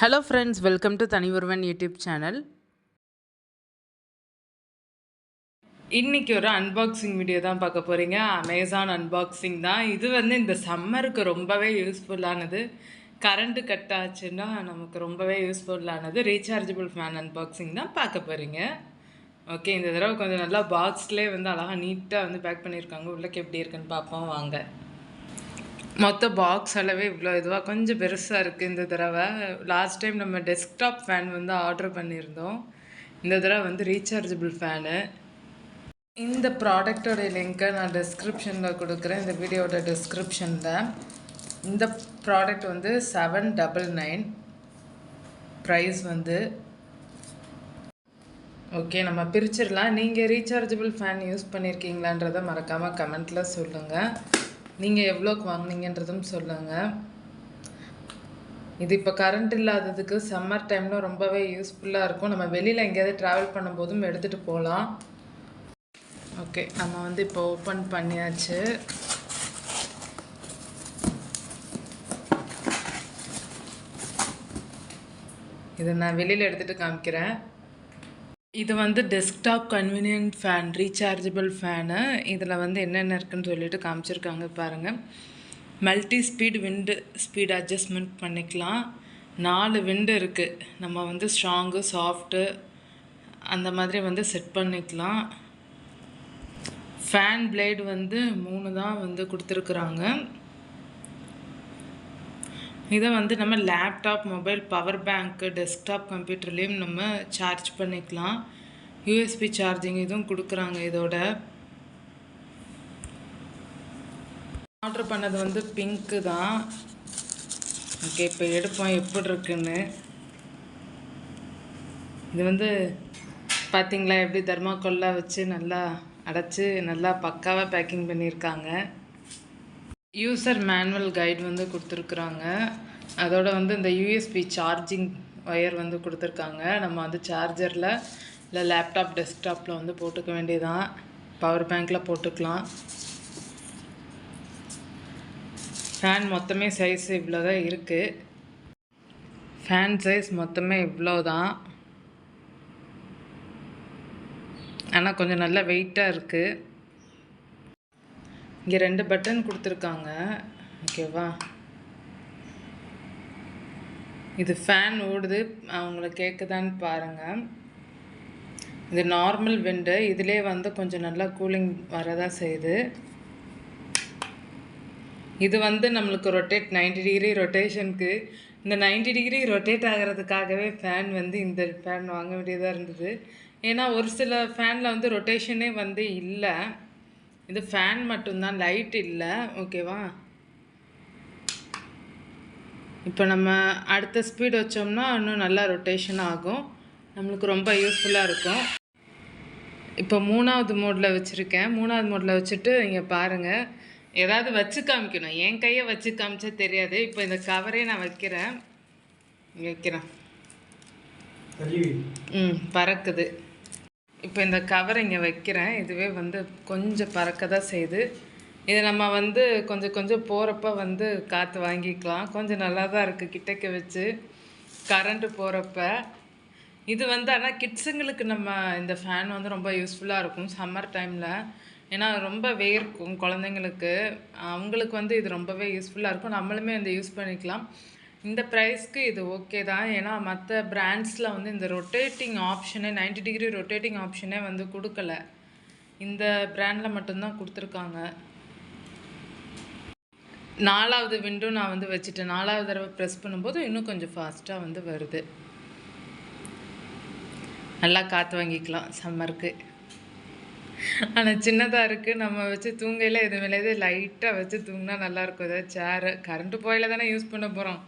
Hello friends, welcome to தனி ஒருவன் YouTube channel. இன்றைக்கி ஒரு அன்பாக்சிங் வீடியோ தான் பார்க்க போகிறீங்க. அமேசான் அன்பாக்சிங் தான். இது இந்த சம்மருக்கு ரொம்பவே யூஸ்ஃபுல்லானது. கரண்ட்டு கட் ஆச்சுன்னா நமக்கு ரொம்பவே யூஸ்ஃபுல்லானது. ரீசார்ஜபிள் ஃபேன் அன்பாக்சிங் தான் பார்க்க போகிறீங்க. ஓகே, இந்த தடவை கொஞ்சம் நல்லா பாக்ஸ்லேயே அழகாக நீட்டாக பேக் பண்ணியிருக்காங்க. உள்ளக்கு எப்படி இருக்குன்னு பார்ப்போம் வாங்க. மொத்த பாக்ஸ் அளவே இவ்வளோ இதுவாக கொஞ்சம் பெருசாக இருக்குது இந்த தடவை. லாஸ்ட் டைம் நம்ம டெஸ்க்டாப் ஃபேன் ஆர்டர் பண்ணியிருந்தோம். இந்த தடவை ரீசார்ஜபிள் ஃபேனு. இந்த ப்ராடக்டோடைய லிங்க்கை நான் டிஸ்கிரிப்ஷனில் கொடுக்குறேன், இந்த வீடியோட டிஸ்கிரிப்ஷனில். இந்த ப்ராடக்ட் 799 ப்ரைஸ் ஓகே, நம்ம பிரிச்சிடலாம். நீங்கள் ரீசார்ஜபிள் ஃபேன் யூஸ் பண்ணியிருக்கீங்களான்றதை மறக்காமல் கமெண்ட்டில் சொல்லுங்கள். நீங்கள் எவ்வளோக்கு வாங்கினீங்கன்றதும் சொல்லுங்கள். இது இப்போ கரண்ட் இல்லாததுக்கு சம்மர் டைமில் ரொம்பவே யூஸ்ஃபுல்லாக இருக்கும். நம்ம வெளியில் எங்கேயாவது ட்ராவல் பண்ணும்போதும் எடுத்துகிட்டு போகலாம். ஓகே, நம்ம இப்போ ஓப்பன் பண்ணியாச்சு. இதை நான் வெளியில் எடுத்துகிட்டு காமிக்கிறேன். இது desktop convenient fan, rechargeable fan. இதில் என்னென்ன இருக்குதுன்னு சொல்லிட்டு காமிச்சிருக்காங்க பாருங்கள். மல்டி ஸ்பீட் விண்டு ஸ்பீட் அட்ஜஸ்ட்மெண்ட் பண்ணிக்கலாம். 4 விண்டு இருக்குது. நம்ம ஸ்ட்ராங்கு, சாஃப்ட்டு அந்த மாதிரி செட் பண்ணிக்கலாம். ஃபேன் பிளேடு 3 தான் கொடுத்துருக்குறாங்க. இதை நம்ம லேப்டாப், மொபைல், பவர் பேங்க்கு, டெஸ்க்டாப் கம்ப்யூட்டர்லேயும் நம்ம சார்ஜ் பண்ணிக்கலாம். யூஎஸ்பி சார்ஜிங் இதுவும் கொடுக்குறாங்க இதோட. ஆர்டர் பண்ணது பிங்க்கு தான். ஓகே, இப்போ எடுப்போம் எப்படி இருக்குன்னு. இது பார்த்திங்களா எப்படி தர்மாக்கோல்லாம் வச்சு நல்லா அடைச்சி நல்லா பக்காவாக பேக்கிங் பண்ணியிருக்காங்க. யூசர் மேனுவல் கைடு கொடுத்துருக்குறாங்க. அதோட இந்த யூஎஸ்பி சார்ஜிங் ஒயர் கொடுத்துருக்காங்க. நம்ம சார்ஜரில் இல்லை லேப்டாப், டெஸ்க்டாப்பில் போட்டுக்க வேண்டியதான். பவர் பேங்க்கில் போட்டுக்கலாம். ஃபேன் மொத்தமே சைஸ் இவ்வளோ தான் இருக்குது. ஃபேன் சைஸ் மொத்தமே இவ்வளோ தான். ஆனால் கொஞ்சம் நல்லா வெயிட்டாக இருக்குது. இங்கே 2 பட்டன் கொடுத்துருக்காங்க. ஓகேவா, இது ஃபேன் ஓடுது, அவங்கள கேட்குதான்னு பாருங்கள். இது நார்மல் விண்டு. இதிலே கொஞ்சம் நல்லா கூலிங் வரதான் செய்யுது. இது நம்மளுக்கு ரொட்டேட் 90 டிகிரி ரொட்டேஷனுக்கு. இந்த 90 டிகிரி ரொட்டேட் ஆகிறதுக்காகவே ஃபேன் இந்த ஃபேன் வாங்க வேண்டியதாக இருந்தது. ஏன்னா ஒரு சில ஃபேனில் ரொட்டேஷனே இல்லை. இது ஃபேன் மட்டும்தான், லைட் இல்லை. ஓகேவா, இப்போ நம்ம அடுத்த ஸ்பீட் வச்சோம்னா இன்னும் நல்லா ரொட்டேஷன் ஆகும். நம்மளுக்கு ரொம்ப யூஸ்ஃபுல்லாக இருக்கும். இப்போ 3வது மோடில் வச்சுருக்கேன். 3வது மோடில் வச்சுட்டு இங்கே பாருங்கள், ஏதாவது வச்சு காமிக்கணும். என் கையை வச்சு காமிச்சா தெரியாது. இப்போ இந்த கவரே நான் வைக்கிறேன். வைக்கிறேன். பறக்குது. இப்போ இந்த கவர் இங்கே வைக்கிறேன். இதுவே கொஞ்சம் பறக்க தான் செய்யுது. இதை நம்ம கொஞ்சம் கொஞ்சம் போகிறப்ப காற்று வாங்கிக்கலாம். கொஞ்சம் நல்லா தான் இருக்குது கிட்டக்க வச்சு கரண்ட்டு போகிறப்ப. இது ஆனால் கிட்ஸுங்களுக்கு நம்ம இந்த ஃபேன் ரொம்ப யூஸ்ஃபுல்லாக இருக்கும் சம்மர் டைமில். ஏன்னா ரொம்ப வேர்க்கும் குழந்தைங்களுக்கு. அவங்களுக்கு இது ரொம்பவே யூஸ்ஃபுல்லாக இருக்கும். நம்மளுமே யூஸ் பண்ணிக்கலாம். இந்த ப்ரைஸ்க்கு இது ஓகே தான். ஏன்னா மற்ற பிராண்ட்ஸில் இந்த ரொட்டேட்டிங் ஆப்ஷனே 90 டிகிரி ரொட்டேட்டிங் ஆப்ஷனே கொடுக்கல. இந்த பிராண்டில் மட்டும்தான் கொடுத்துருக்காங்க. 4வது விண்டும் நான் வச்சுட்டேன். 4வது தடவை ப்ரெஸ் பண்ணும்போது இன்னும் கொஞ்சம் ஃபாஸ்ட்டாக வருது. நல்லா காற்று வாங்கிக்கலாம் சம்மருக்கு. ஆனால் சின்னதாக இருக்குது. நம்ம வச்சு தூங்கையில் இது மேலே லைட்டாக வச்சு தூங்கினா நல்லாயிருக்கும். ஏதாவது சேரு கரண்ட்டு போயில தானே யூஸ் பண்ண போகிறோம்.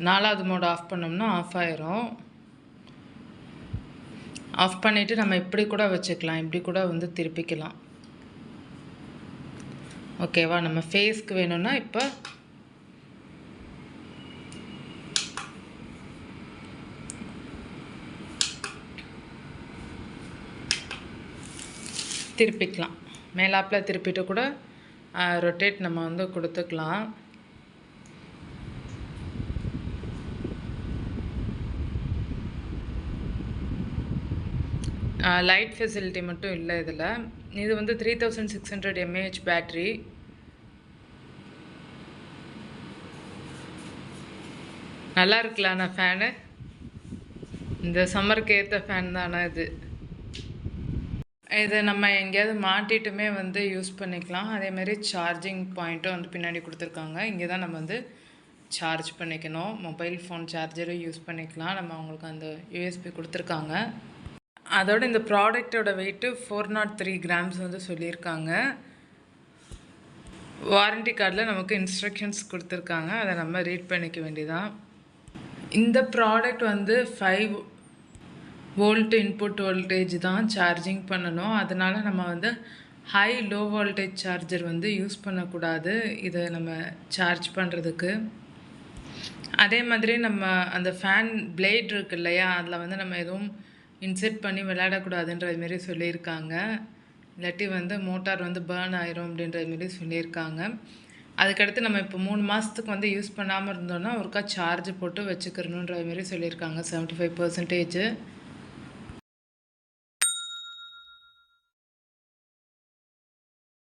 4வது மோட் ஆஃப் பண்ணோம்னா ஆஃப் ஆயிரும். ஆஃப் பண்ணிவிட்டு நம்ம இப்படி கூட வச்சுக்கலாம், இப்படி கூட திருப்பிக்கலாம். ஓகேவா, நம்ம ஃபேஸ்க்கு வேணும்னா இப்போ திருப்பிக்கலாம். மேலாப்பில் திருப்பிட்டு கூட ரொட்டேட் நம்ம கொடுத்துக்கலாம். லைட் ஃபெசிலிட்டி மட்டும் இல்லை இதில். இது வந்து 3600 mAh பேட்ரி. நல்லா இருக்குல்ல ஃபேனு. இந்த சம்மருக்கு ஏற்ற ஃபேன் தானே இது. இதை நம்ம எங்கேயாவது மாட்டிட்டுமே வந்து யூஸ் பண்ணிக்கலாம். அதேமாரி சார்ஜிங் பாயிண்ட்டும் வந்து பின்னாடி கொடுத்துருக்காங்க. இங்கே தான் நம்ம வந்து சார்ஜ் பண்ணிக்கணும். மொபைல் ஃபோன் சார்ஜரும் யூஸ் பண்ணிக்கலாம். நம்ம அவங்களுக்கு அந்த யூஎஸ்பி கொடுத்துருக்காங்க. அதோட இந்த ப்ராடக்டோட வெயிட்டு 403 கிராம்ஸ் வந்து சொல்லியிருக்காங்க. வாரண்டி கார்டில் நமக்கு இன்ஸ்ட்ரக்ஷன்ஸ் கொடுத்துருக்காங்க. அதை நம்ம ரீட் பண்ணிக்க வேண்டியதான். இந்த ப்ராடக்ட் வந்து 5 வோல்ட் இன்புட் வோல்டேஜ் தான் சார்ஜிங் பண்ணணும். அதனால் நம்ம வந்து ஹை லோ வோல்டேஜ் சார்ஜர் வந்து யூஸ் பண்ணக்கூடாது இதை நம்ம சார்ஜ் பண்ணுறதுக்கு. அதே மாதிரி நம்ம அந்த ஃபேன் பிளேட் இருக்கு இல்லையா, அதில் வந்து நம்ம எதுவும் இன்செர்ட் பண்ணி விளையாடக்கூடாதுன்றது மாரி சொல்லியிருக்காங்க. இல்லாட்டி வந்து மோட்டார் வந்து பேர்ன் ஆயிரும் அப்படின்றது மாரி சொல்லியிருக்காங்க. அதுக்கடுத்து நம்ம இப்போ 3 மாதத்துக்கு வந்து யூஸ் பண்ணாமல் இருந்தோன்னா ஒருக்கா சார்ஜ் போட்டு வச்சுக்கிறணுன்ற மாரி சொல்லியிருக்காங்க 75%.